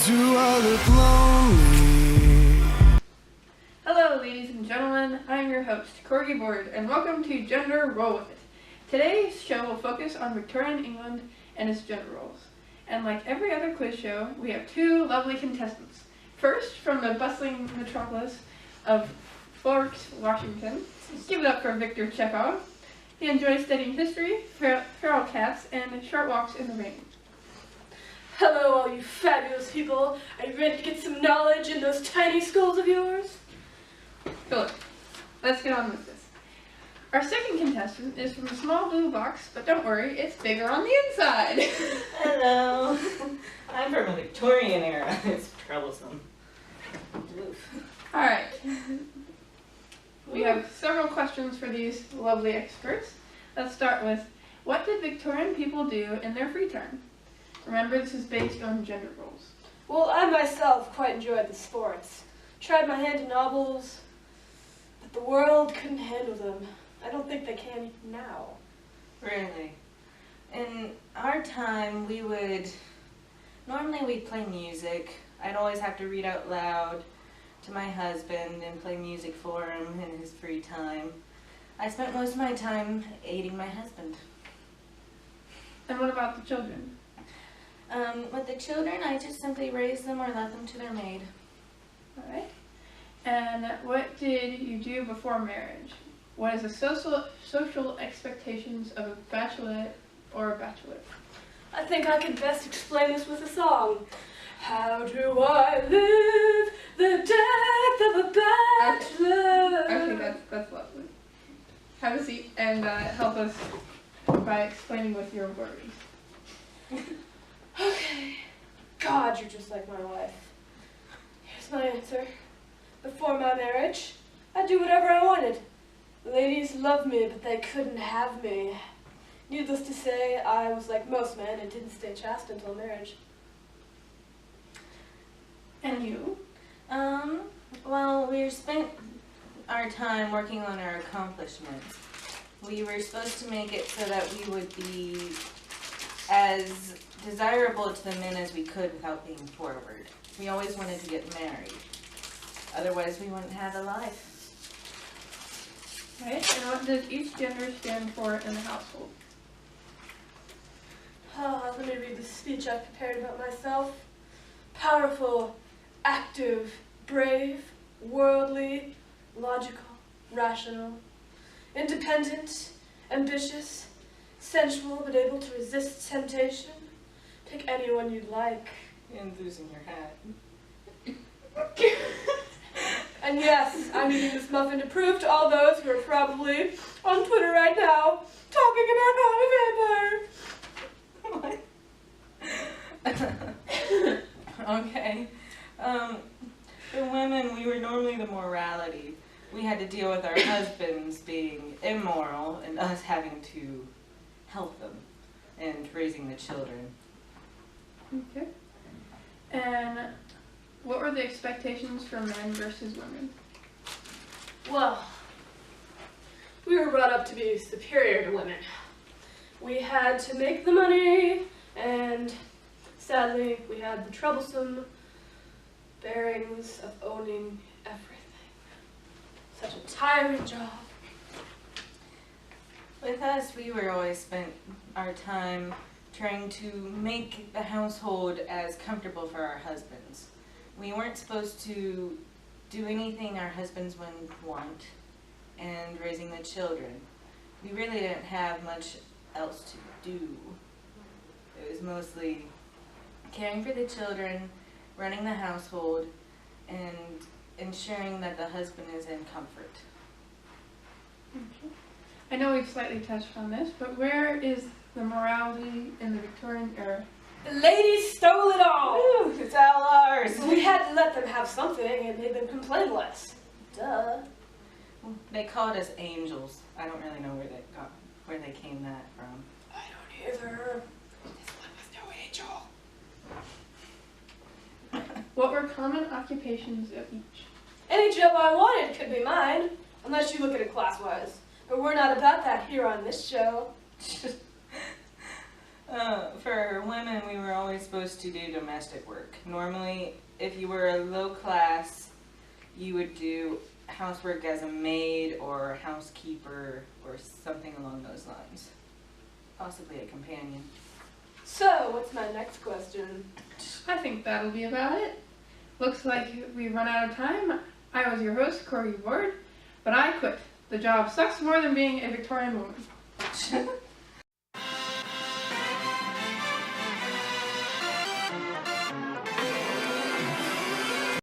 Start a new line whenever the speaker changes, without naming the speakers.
Do I look lonely?
Hello, ladies and gentlemen. I'm your host, Corgi Board, and welcome to Gender Roll With It. Today's show will focus on Victorian England and its gender roles. And like every other quiz show, we have two lovely contestants. First, from the bustling metropolis of Forks, Washington, give it up for Victor Chekhov. He enjoys studying history, feral cats, and short walks in the rain.
Hello, all you fabulous people. Are you ready to get some knowledge in those tiny skulls of yours?
Philip, let's get on with this. Our second contestant is from a small blue box, but don't worry, it's bigger on the inside.
Hello. I'm from a Victorian era. It's troublesome.
Alright. We have several questions for these lovely experts. Let's start with, what did Victorian people do in their free time? Remember, this is based on gender roles.
Well, I myself quite enjoyed the sports. Tried my hand in novels, but the world couldn't handle them. I don't think they can now.
Really? In our time, normally we'd play music. I'd always have to read out loud to my husband and play music for him in his free time. I spent most of my time aiding my husband.
And what about the children?
With the children, I just simply raised them or left them to their maid.
Alright. And what did you do before marriage? What is the social expectations of a bachelorette or a bachelor?
I think I could best explain this with a song. How do I live the death of a bachelor?
Actually, that's lovely. Have a seat and help us by explaining with your words.
Okay. God, you're just like my wife. Here's my answer. Before my marriage, I'd do whatever I wanted. The ladies loved me, but they couldn't have me. Needless to say, I was like most men and didn't stay chaste until marriage.
And you?
Well, we spent our time working on our accomplishments. We were supposed to make it so that we would be as desirable to the men as we could without being forward. We always wanted to get married. Otherwise, we wouldn't have a life.
Right, and what does each gender stand for in the household?
Let me read the speech I've prepared about myself. Powerful, active, brave, worldly, logical, rational, independent, ambitious, sensual but able to resist temptation. Pick anyone you'd like.
And losing your hat.
And yes, I'm eating this muffin to prove to all those who are probably on Twitter right now talking about not a vampire.
Okay. For women, we were normally the morality. We had to deal with our husbands being immoral and us having to help them and raising the children.
Okay. And what were the expectations for men versus women?
Well, we were brought up to be superior to women. We had to make the money, and sadly, we had the troublesome bearings of owning everything. Such a tiring job.
With us, we were always spent our time trying to make the household as comfortable for our husbands. We weren't supposed to do anything our husbands wouldn't want, and raising the children. We really didn't have much else to do. It was mostly caring for the children, running the household, and ensuring that the husband is in comfort.
Okay. I know we've slightly touched on this, but where is the morality in the Victorian era?
The ladies stole it all!
Woo, it's all ours!
We had to let them have something and made them complain less. Duh.
They called us angels. I don't really know where they came that from.
I don't either.
This one was no angel.
What were common occupations of each?
Any job I wanted could be mine, unless you look at it class-wise. But we're not about that here on this show.
For women, we were always supposed to do domestic work. Normally, if you were a low class, you would do housework as a maid or housekeeper or something along those lines. Possibly a companion.
So, what's my next question?
I think that'll be about it. Looks like we've run out of time. I was your host, Corey Ward, but I quit. The job sucks more than being a Victorian woman.